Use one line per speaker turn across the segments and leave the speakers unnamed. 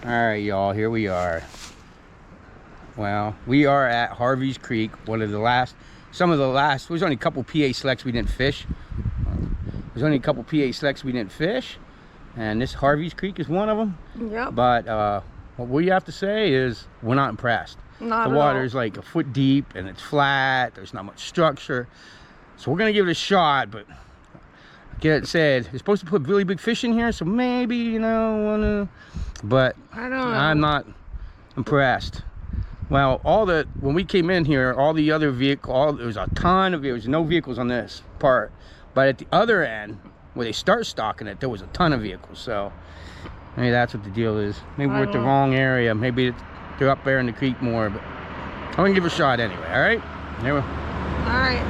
Alright, y'all, here we are. Well, we are at Harvey's Creek, one of the last, there's only a couple PA selects we didn't fish. And this Harvey's Creek is one of them.
Yep.
But what we have to say is we're not impressed.
Not
the water is like a foot deep and it's flat. There's not much structure. So we're going to give it a shot, but get it said, they're supposed to put really big fish in here, so maybe, you know, but
I don't know.
I'm not impressed. Well, when we came in here, all the other vehicles, there was a ton of vehicles, no vehicles on this part, but at the other end, where they start stocking it, there was a ton of vehicles. So maybe that's what the deal is. Maybe we're at the wrong area. Maybe they're up there in the creek more, but I'm gonna give it a shot anyway. All right, here we.
All right,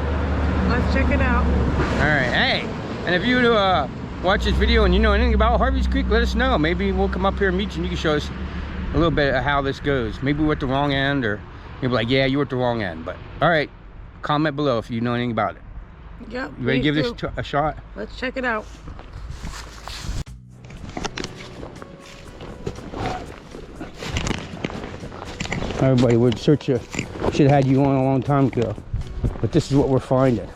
let's check it out.
All right, hey, and if you watch this video and you know anything about Harvey's Creek, let us know. Maybe we'll come up here and meet you and you can show us a little bit of how this goes. Maybe we're at the wrong end, or maybe like, yeah, you were at the wrong end. But all right, comment below if you know anything about it.
Yep.
You ready to give this a shot?
Let's check it out.
Everybody would search you. Should have had you on a long time ago, but this is what we're finding.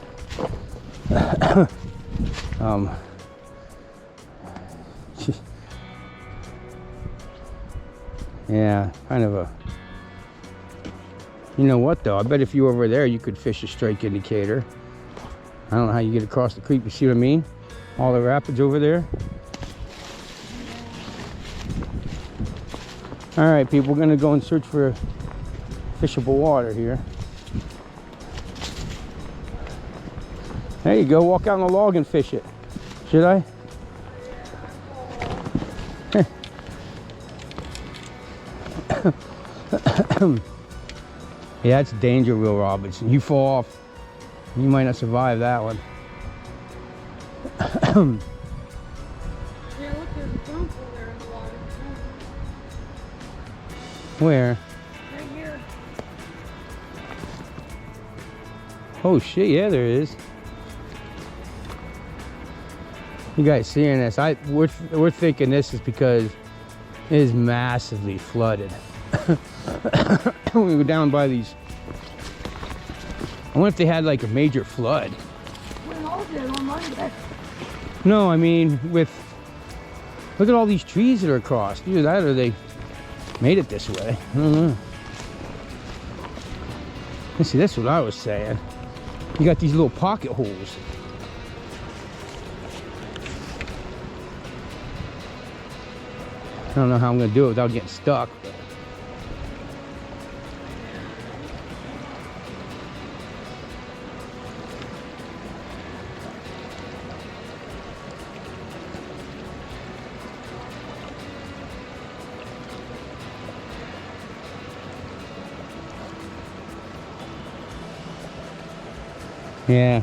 Yeah, kind of a. You know what though? I bet if you were over there, you could fish a strike indicator. I don't know how you get across the creek. You see what I mean? All the rapids over there. All right, people, we're gonna go and search for fishable water here. There you go. Walk out on the log and fish it. Should I? Yeah, it's danger, Will Robinson. You fall off, you might not survive that one.
Yeah, look, there's a phone pole there in the water.
Where?
Right here.
Oh shit, yeah, there is. You guys seeing this? We're thinking this is because it is massively flooded. We go down by these. I wonder if they had like a major flood.
We all did on Monday.
No, I mean look at all these trees that are across. Either that or they made it this way. I don't know. See, that's what I was saying. You got these little pocket holes. I don't know how I'm gonna do it without getting stuck. But. Yeah.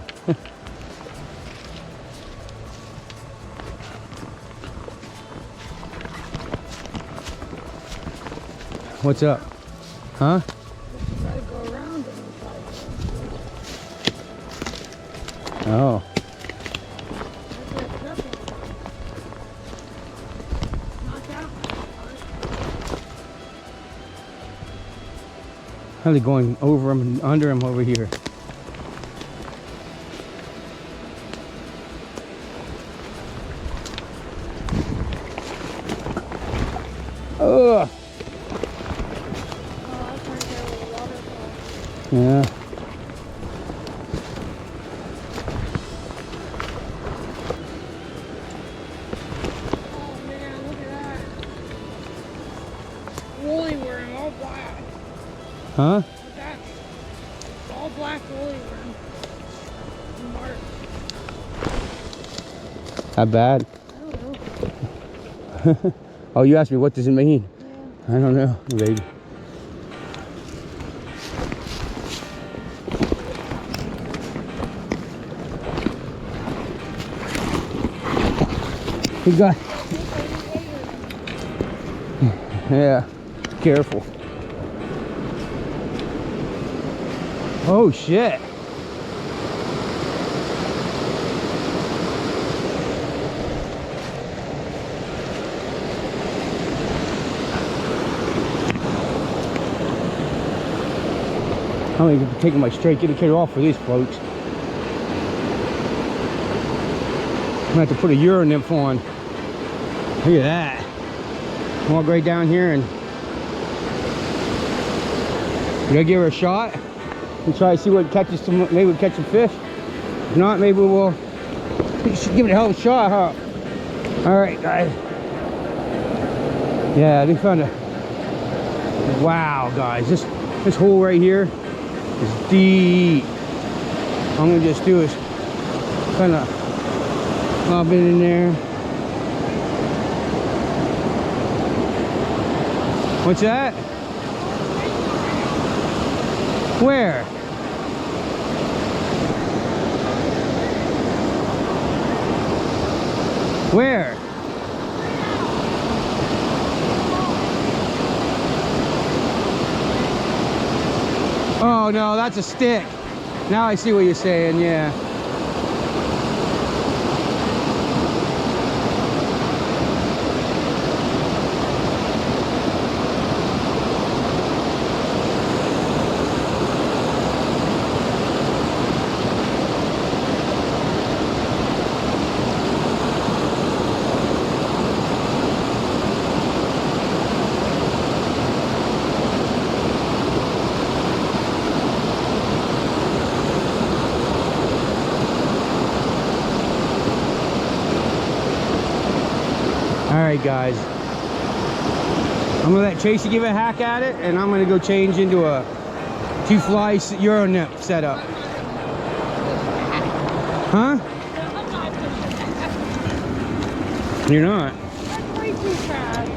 What's up? Huh?
Gotta go around it.
Oh. How are they going over him and under him over here? Ugh. Yeah.
Oh man, look at that. Woolly worm, all black.
Huh?
Look at that. All black woolly worm. Mark.
Not bad.
I don't know.
Oh, you asked me what does it mean?
Yeah.
I don't know, baby. You got. Yeah, careful. Oh shit. I'm going to be taking my straight, get the kid off for these folks. I'm going to have to put a urine nymph on. Look at that. Walk right down here and we're gonna give her a shot and try to see what catches some. Maybe we'll catch some fish. If not, maybe we should give it a hell of a shot, huh? All right, guys. Yeah, they found a. Wow, guys, this hole right here is deep. All I'm gonna just do is kind of lob it in there. What's that? Where? Where? Oh no, that's a stick. Now I see what you're saying, yeah. Alright guys, I'm gonna let Tracy give a hack at it, and I'm gonna go change into a 2-fly Euro nymph setup. Huh? You're not?
That's way too fast.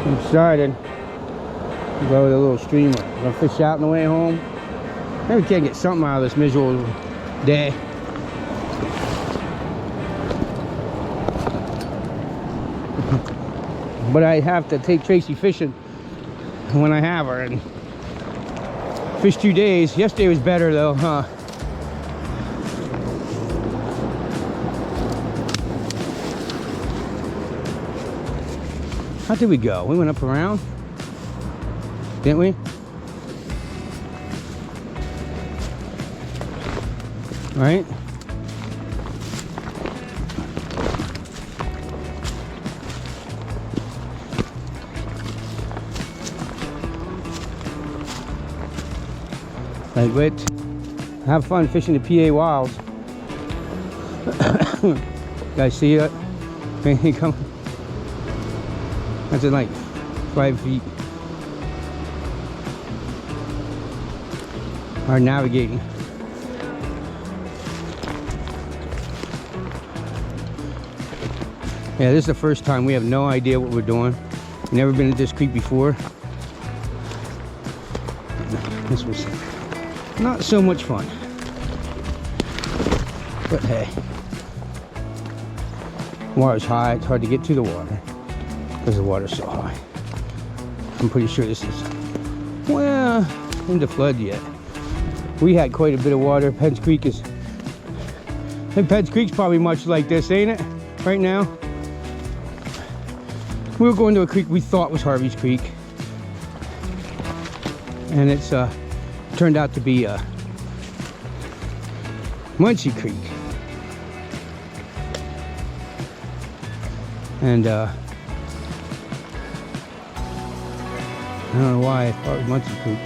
I'm excited. Go with a little streamer. I'm gonna fish out on the way home. Maybe we can get something out of this miserable day. But I have to take Tracy fishing when I have her, and fish 2 days. Yesterday was better though, huh? How did we go? We went up around, didn't we? Right? Like, wait, have fun fishing the PA Wilds. Guys, see that? Anything coming? That's in like 5 feet. Hard navigating. Yeah, this is the first time. We have no idea what we're doing. Never been to this creek before. This was not so much fun. But hey, water's high. It's hard to get to the water because the water's so high. I'm pretty sure this is, well, into flood yet. We had quite a bit of water. Penns Creek is, I think Penns Creek's probably much like this, ain't it? Right now. We were going to a creek we thought was Harvey's Creek, and it's turned out to be Muncie Creek. And I don't know why I thought it was Muncie Creek.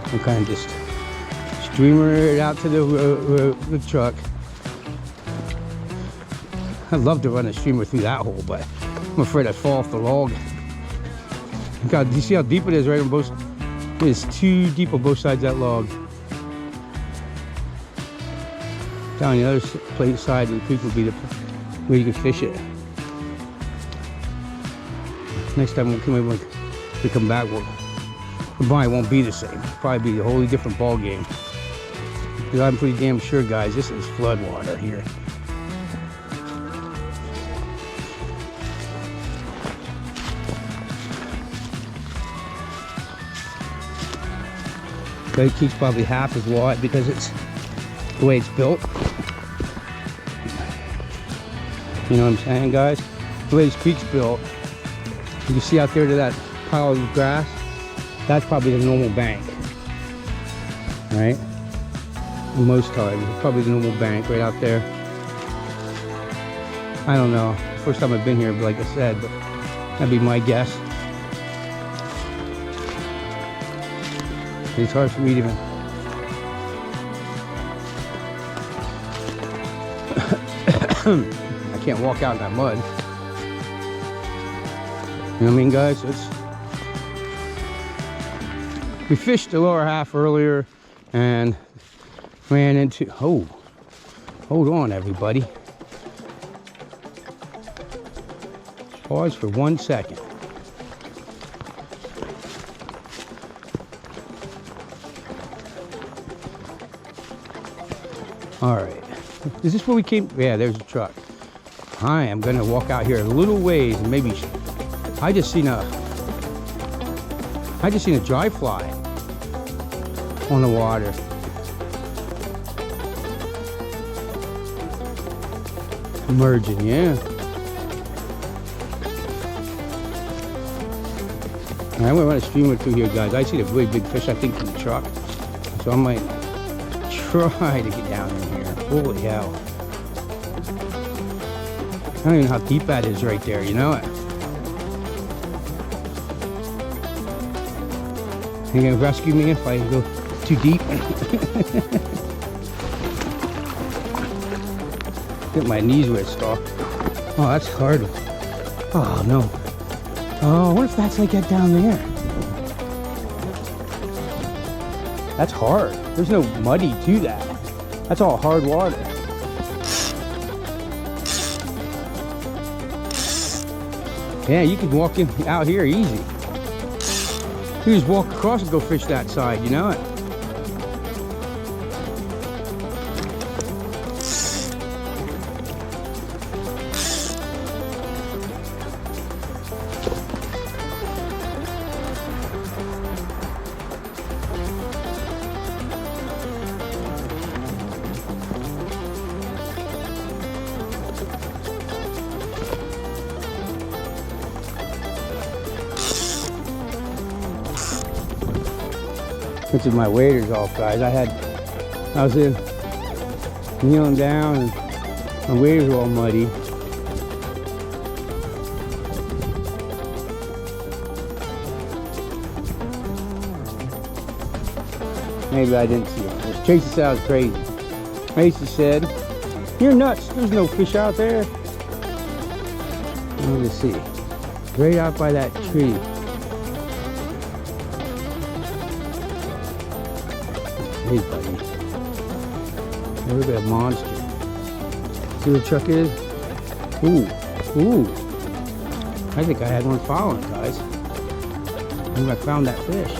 I'm kind of just streamer it out to the truck. I'd love to run a streamer through that hole, but I'm afraid I'd fall off the log. God, do you see how deep it is right on both? It is too deep on both sides of that log. Down the other side of the creek would be the where you can fish it. Next time we come back, we'll it probably won't be the same. It'll probably be a wholly different ball game. Because I'm pretty damn sure, guys, this is flood water here. Goat Creek's probably half as wide because it's the way it's built. You know what I'm saying, guys? The way this creek's built, you can see out there to that pile of grass, that's probably the normal bank, right? Most times, it's probably the normal bank right out there. I don't know. First time I've been here, like I said, but that'd be my guess. It's hard for me to even. I can't walk out in that mud. You know what I mean, guys? We fished the lower half earlier and ran into. Oh, hold on, everybody. Pause for 1 second. All right, is this where we came? Yeah, there's a truck. I am gonna walk out here a little ways and maybe I just seen a dry fly on the water. Emerging, yeah. I'm gonna run a streamer through here, guys. I see the really big fish, I think, from the truck, so I might try to get down in here. Holy hell. I don't even know how deep that is right there, you know it? You gonna rescue me if I go too deep? Get my knees wet, stop. Oh, that's hard. Oh, no. Oh, what if that's like that down there? That's hard. There's no muddy to that. That's all hard water. Yeah, you can walk in out here easy. You just walk across and go fish that side, you know it? This is my waders off, guys. I was in kneeling down and my waders were all muddy. Maybe I didn't see it. Tracy said I was crazy. Tracy said, "You're nuts. There's no fish out there." Let me see. Right out by that tree. Hey, buddy. Look at that monster. See what the truck is? Ooh. Ooh. I think I had one following, guys. I think I found that fish.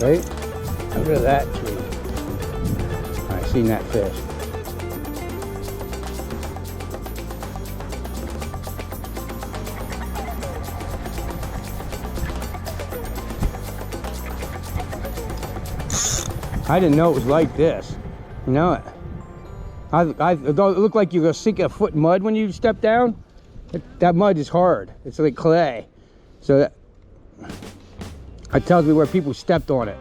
Right? Look at that tree. I seen that fish. I didn't know it was like this. You know it? It looked like you're gonna sink a foot in mud when you step down. That mud is hard. It's like clay. So that tells me where people stepped on it.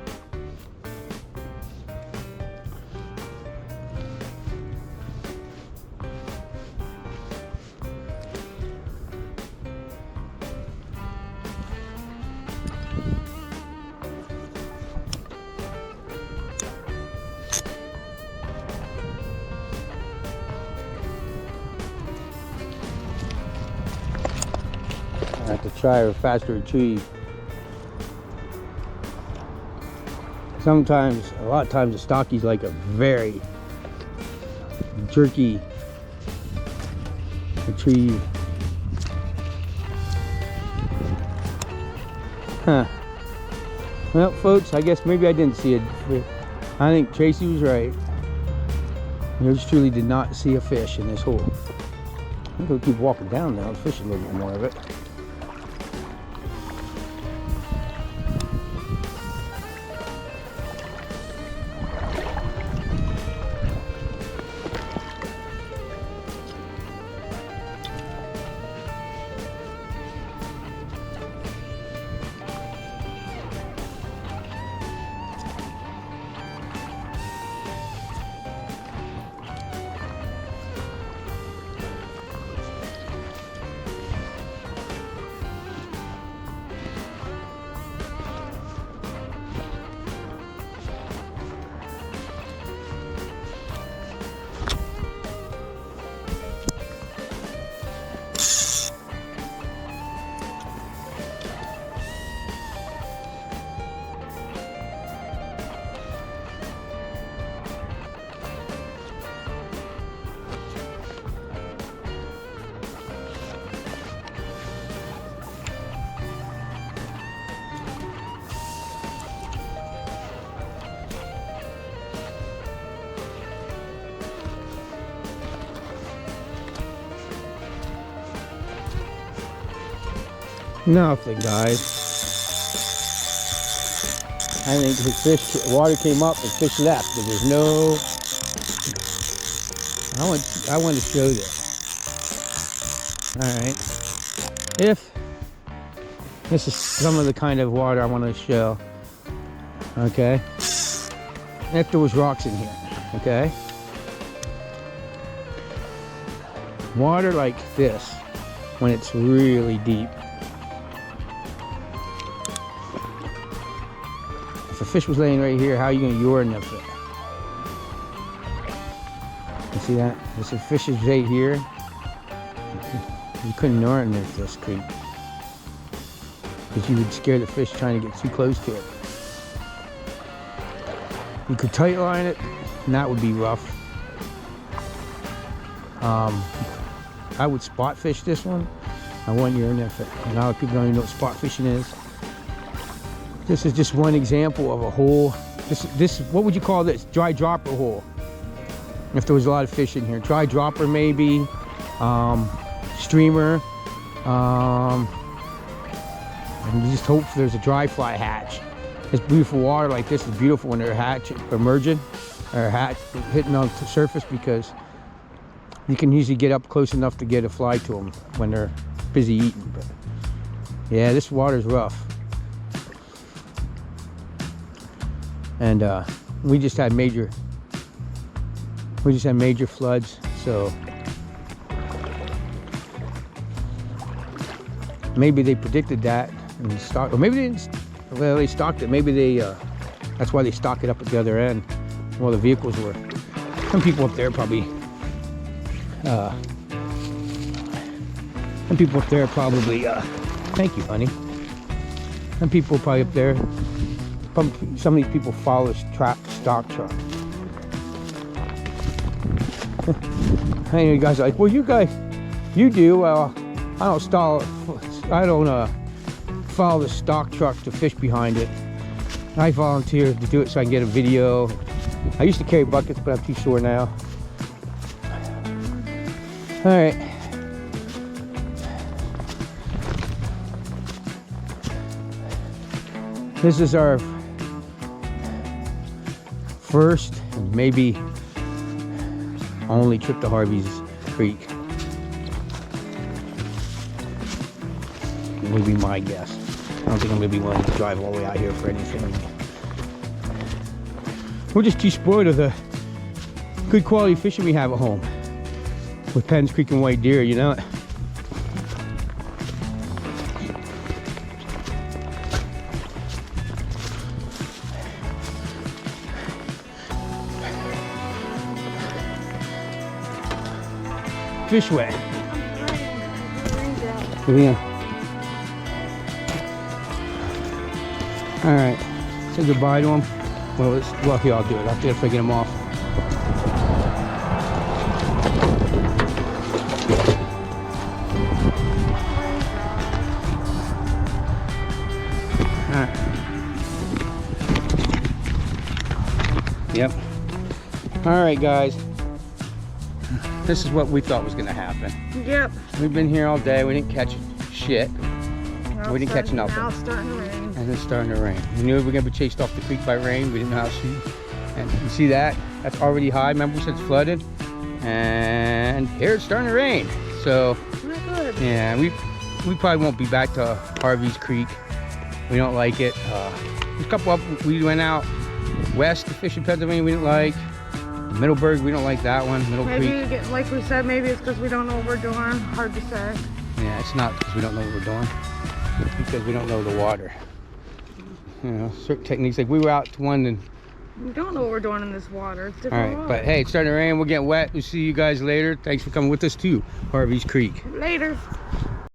try or faster retrieve. Sometimes, a lot of times, the stocky's like a very jerky retrieve. Huh. Well, folks, I guess maybe I didn't see it. I think Tracy was right. Yours truly did not see a fish in this hole. I'm gonna keep walking down now and fish a little bit more of it. Nothing, guys. I think the fish, water came up and fish left, but there's no. I want to show this. All right. If this is some of the kind of water I want to show, okay. If there was rocks in here, okay. Water like this, when it's really deep. If a fish was laying right here, how are you going to urinate it? You see that? If a fish is right here, you couldn't urinate this creek. Because you would scare the fish trying to get too close to it. You could tight line it, and that would be rough. I would spot fish this one. I want urinate it. A lot of people don't even know what spot fishing is. This is just one example of a hole. This what would you call this? Dry dropper hole. If there was a lot of fish in here, dry dropper maybe, streamer, and you just hope there's a dry fly hatch. This beautiful water like this is beautiful when they're emerging or hitting on the surface, because you can usually get up close enough to get a fly to them when they're busy eating. But yeah, this water's rough. And we just had major floods, so maybe they predicted that and stocked, or maybe they didn't. Well, they stocked it. Maybe they that's why they stock it up at the other end. Well, the vehicles were. Some people up there probably. Some people up there probably. Thank you, honey. Some people probably up there. Some of these people follow stock truck. I know you guys are like, well, you do. Well, I don't follow the stock truck to fish behind it. I volunteer to do it so I can get a video. I used to carry buckets, but I'm too sore now. All right. This is our first, and maybe only trip to Harvey's Creek. Would be my guess. I don't think I'm going to be willing to drive all the way out here for anything. We're just too spoiled of the good quality fishing we have at home with Penn's Creek and white deer, you know. Fish wet. Yeah. All right, say goodbye to them. Well, here, I'll do it. I'll get them off. All right. Yep. All right, guys. This is what we thought was gonna happen.
Yep.
We've been here all day. We didn't catch shit. We didn't catch nothing.
Now it's starting to rain.
And it's starting to rain. We knew we were gonna be chased off the creek by rain. We didn't know how soon. And you see that? That's already high. Remember we said it's flooded? And here it's starting to rain. So
Not good.
yeah, we probably won't be back to Harvey's Creek. We don't like it. There's a couple up. We went out west to fish in Pennsylvania. We didn't like. Middleburg, we don't like that one. Middle Creek.
Maybe, like we said, maybe it's because we don't know what we're doing. Hard to say.
Yeah, it's not because we don't know what we're doing. It's because we don't know the water. You know, certain techniques. Like we were out to one and.
We don't know what we're doing in this water. It's
All
different.
right, but hey, it's starting to rain. We're getting wet. We'll see you guys later. Thanks for coming with us to Harvey's Creek.
Later.